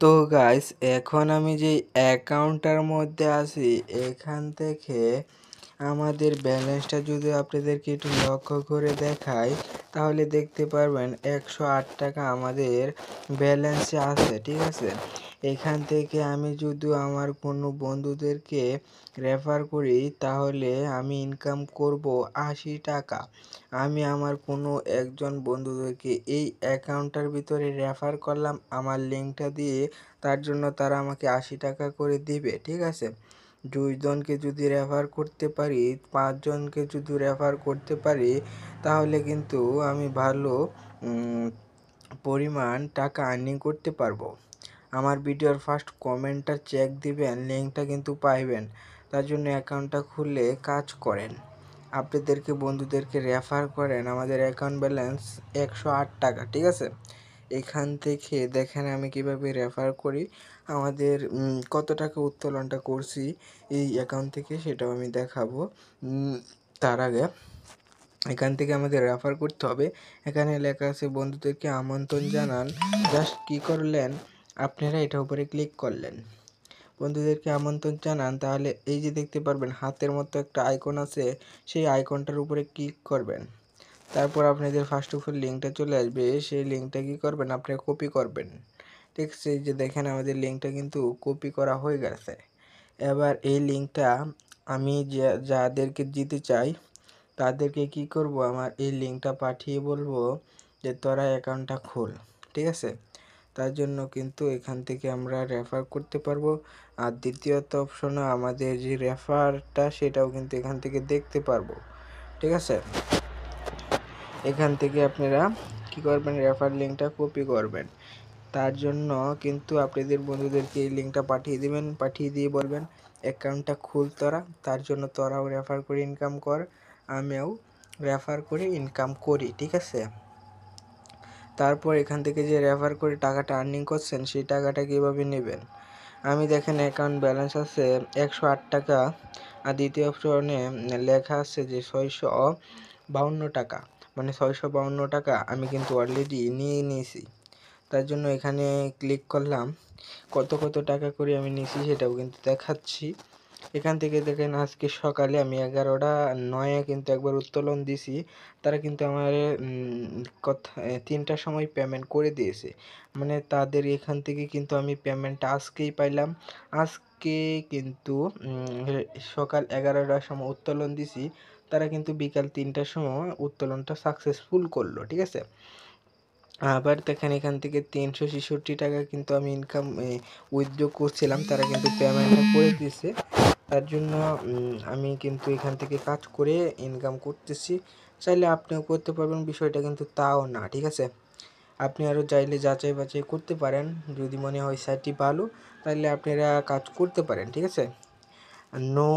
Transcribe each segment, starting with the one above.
তো গাইস এখন আমি যে অ্যাকাউন্টটার মধ্যে আছি এখান থেকে আমাদের ব্যালেন্সটা যদি আপনাদেরকে একটু লক্ষ্য করে দেখাই তাহলে দেখতে পারবেন 108 টাকা আমাদের ব্যালেন্সে আছে। ঠিক আছে, এখান থেকে আমি যদি আমার কোনো বন্ধুদেরকে রেফার করি তাহলে আমি ইনকাম করব 80 টাকা। আমি আমার কোনো একজন বন্ধুদেরকে এই অ্যাকাউন্টটার ভিতরে রেফার করলাম আমার লিঙ্কটা দিয়ে, তার জন্য তারা আমাকে 80 টাকা করে দিবে। ঠিক আছে, 2 জনকে যদি রেফার করতে পারি, 5 জনকে যদি রেফার করতে পারি তাহলে কিন্তু আমি ভালো পরিমাণ টাকা আর্নিং করতে পারবো। আমার ভিডিওর ফার্স্ট কমেন্টটা চেক দিবেন, লিঙ্কটা কিন্তু পাইবেন। তার জন্য অ্যাকাউন্টটা খুলে কাজ করেন, আপনাদেরকে বন্ধুদেরকে রেফার করেন। আমাদের অ্যাকাউন্ট ব্যালেন্স 108 টাকা। ঠিক আছে, এখান থেকে দেখেন আমি কিভাবে রেফার করি, আমাদের কত টাকা উত্তোলনটা করছি এই অ্যাকাউন্ট থেকে সেটাও আমি দেখাবো। তার আগে এখান থেকে আমাদের রেফার করতে হবে। এখানে লেখা আছে বন্ধুদেরকে আমন্ত্রণ জানান। জাস্ট কী করলেন, আপনারা এটার উপরে ক্লিক করলেন, বন্ধুদেরকে আমন্ত্রণ জানান। তাহলে এই যে দেখতে পারবেন হাতের মতো একটা আইকন আছে, সেই আইকনটার উপরে ক্লিক করবেন। তারপর আপনাদের ফার্স্ট অফ অল লিঙ্কটা চলে আসবে, সেই লিঙ্কটা কী করবেন, আপনারা কপি করবেন। ঠিক আছে, এই যে দেখেন আমাদের লিঙ্কটা কিন্তু কপি করা হয়ে গেছে। এবার এই লিঙ্কটা আমি যাদেরকে দিতে চাই তাদেরকে কি করব, আমার এই লিঙ্কটা পাঠিয়ে বলবো যে তোরা অ্যাকাউন্টটা খোল। ঠিক আছে, তার জন্য কিন্তু এখান থেকে আমরা রেফার করতে পারবো। আর দ্বিতীয়ত অপশনে আমাদের যে রেফারটা সেটাও কিন্তু এখান থেকে দেখতে পারবো। ঠিক আছে, এখান থেকে আপনারা কি করবেন, রেফার লিঙ্কটা কপি করবেন। তার জন্য কিন্তু আপনাদের বন্ধুদেরকে এই লিঙ্কটা পাঠিয়ে দিবেন, পাঠিয়ে দিয়ে বলবেন অ্যাকাউন্টটা খুল তোরা। তার জন্য তোরাও রেফার করে ইনকাম কর, আমিও রেফার করে ইনকাম করি। ঠিক আছে, তারপর এখান থেকে যে রেফার করে টাকাটা আর্নিং করছেন সেই টাকাটা কীভাবে নেবেন, আমি দেখেন অ্যাকাউন্ট ব্যালেন্স আছে 108 টাকা, আর দ্বিতীয় অপশনে লেখা আছে যে 652 টাকা, মানে 652 টাকা আমি কিন্তু অলরেডি নিয়ে নিয়েছি। তার জন্য এখানে ক্লিক করলাম, কত টাকা করে আমি নিয়েছি সেটাও কিন্তু দেখাচ্ছি। এখান থেকে দেখেন আজকে সকালে আমি 11:09 কিন্তু একবার উত্তোলন দিছি, তারা কিন্তু আমার 3টার সময় পেমেন্ট করে দিয়েছে। মানে তাদের এখান থেকে কিন্তু আমি পেমেন্টটা আজকেই পাইলাম। আজকে কিন্তু সকাল 11টার সময় উত্তোলন দিছি, তারা কিন্তু বিকাল 3টার সময় উত্তোলনটা সাকসেসফুল করলো। ঠিক আছে, আবার দেখেন এখান থেকে 366 টাকা কিন্তু আমি ইনকাম উইথড্র করছিলাম, তারা কিন্তু পেমেন্টটা করে দিয়েছে। তার জন্য আমি কিন্তু এখান থেকে কাজ করে ইনকাম করতেছি। চাইলে আপনিও করতে পারবেন, বিষয়টা কিন্তু তাও না। ঠিক আছে, আপনি আরও চাইলে যাচাই বাছাই করতে পারেন, যদি মনে হয় সাইটটি ভালো তাহলে আপনারা কাজ করতে পারেন। ঠিক আছে, নো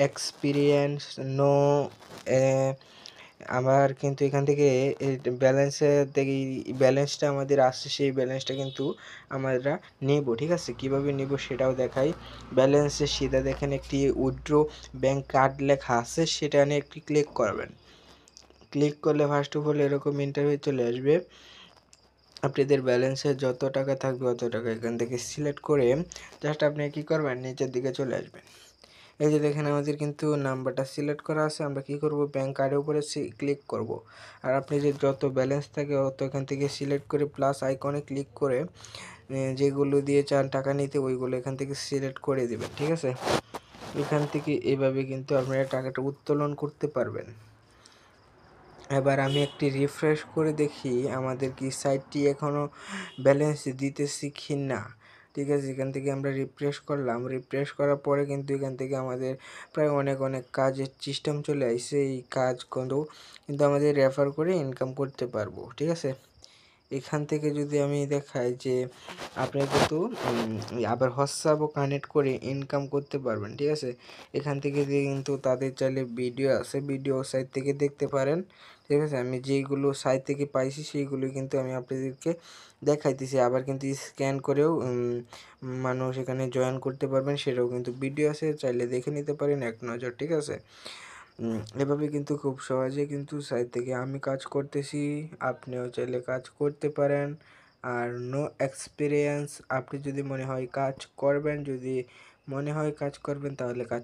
এক্সপিরিয়েন্স, নো আমার কিন্তু এখান থেকে ব্যালেন্সের থেকে ব্যালেন্সটা আমাদের আসছে, সেই ব্যালেন্সটা কিন্তু আমরা নেব। ঠিক আছে, কীভাবে নেব সেটাও দেখাই। ব্যালেন্সের সিধা দেখেন একটি উইথড্র ব্যাঙ্ক কার্ড লেখা আছে, সেটা নিয়ে একটি ক্লিক করবেন। ক্লিক করলে ফার্স্ট অফ অল এরকম ইন্টারভিউ চলে আসবে। আপনাদের ব্যালেন্সে যত টাকা থাকবে অত টাকা এখান থেকে সিলেক্ট করে জাস্ট আপনি কী করবেন, নিচের দিকে চলে আসবেন। এই যে দেখেন আমাদের কিন্তু নাম্বারটা সিলেক্ট করা আছে, আমরা কি করব, ব্যাঙ্ক কার্ডের উপরে ক্লিক করব। আর আপনি যে যত ব্যালেন্স থাকে অত এখান থেকে সিলেক্ট করে প্লাস আইকনে ক্লিক করে যেগুলো দিয়ে চান টাকা নিতে ওইগুলো এখান থেকে সিলেক্ট করে দেবেন। ঠিক আছে, এখান থেকে এভাবে কিন্তু আপনারা টাকাটা উত্তোলন করতে পারবেন। এবার আমি একটি রিফ্রেশ করে দেখি আমাদের কি সাইটটি এখনও ব্যালেন্স দিতেছি কি না। ঠিক আছে, এখান থেকে আমরা রিফ্রেশ করলাম, রিফ্রেশ করার পরে কিন্তু এখান থেকে আমাদের প্রায় অনেক কাজের সিস্টেম চলে আসছে। এই কাজ কিন্তু আমাদের রেফার করে ইনকাম করতে পারবো। ঠিক আছে, এখান থেকে যদি আমি দেখাই যে আপনি কিন্তু আবার হোয়াটসঅ্যাপও কানেক্ট করে ইনকাম করতে পারবেন। ঠিক আছে, এখান থেকে যে কিন্তু তাদের চাইলে ভিডিও আছে, ভিডিও সাইট থেকে দেখতে পারেন। ঠিক আছে, আমি যেইগুলো সাইট থেকে পাইছি সেইগুলো কিন্তু আমি আপনাদেরকে দেখাইতেছি। আবার কিন্তু স্ক্যান করেও মানুষ এখানে জয়েন করতে পারবেন, সেটাও কিন্তু ভিডিও আছে, চাইলে দেখে নিতে পারেন এক নজর। ঠিক আছে, এভাবে কিন্তু খুব সহজে কিন্তু সাইট থেকে আমি কাজ করতেছি, আপনিও চাইলে কাজ করতে পারেন। আর নো এক্সপিরিয়েন্স, আপনি যদি মনে হয় কাজ করবেন, যদি মনে হয় কাজ করবেন তাহলে কাজ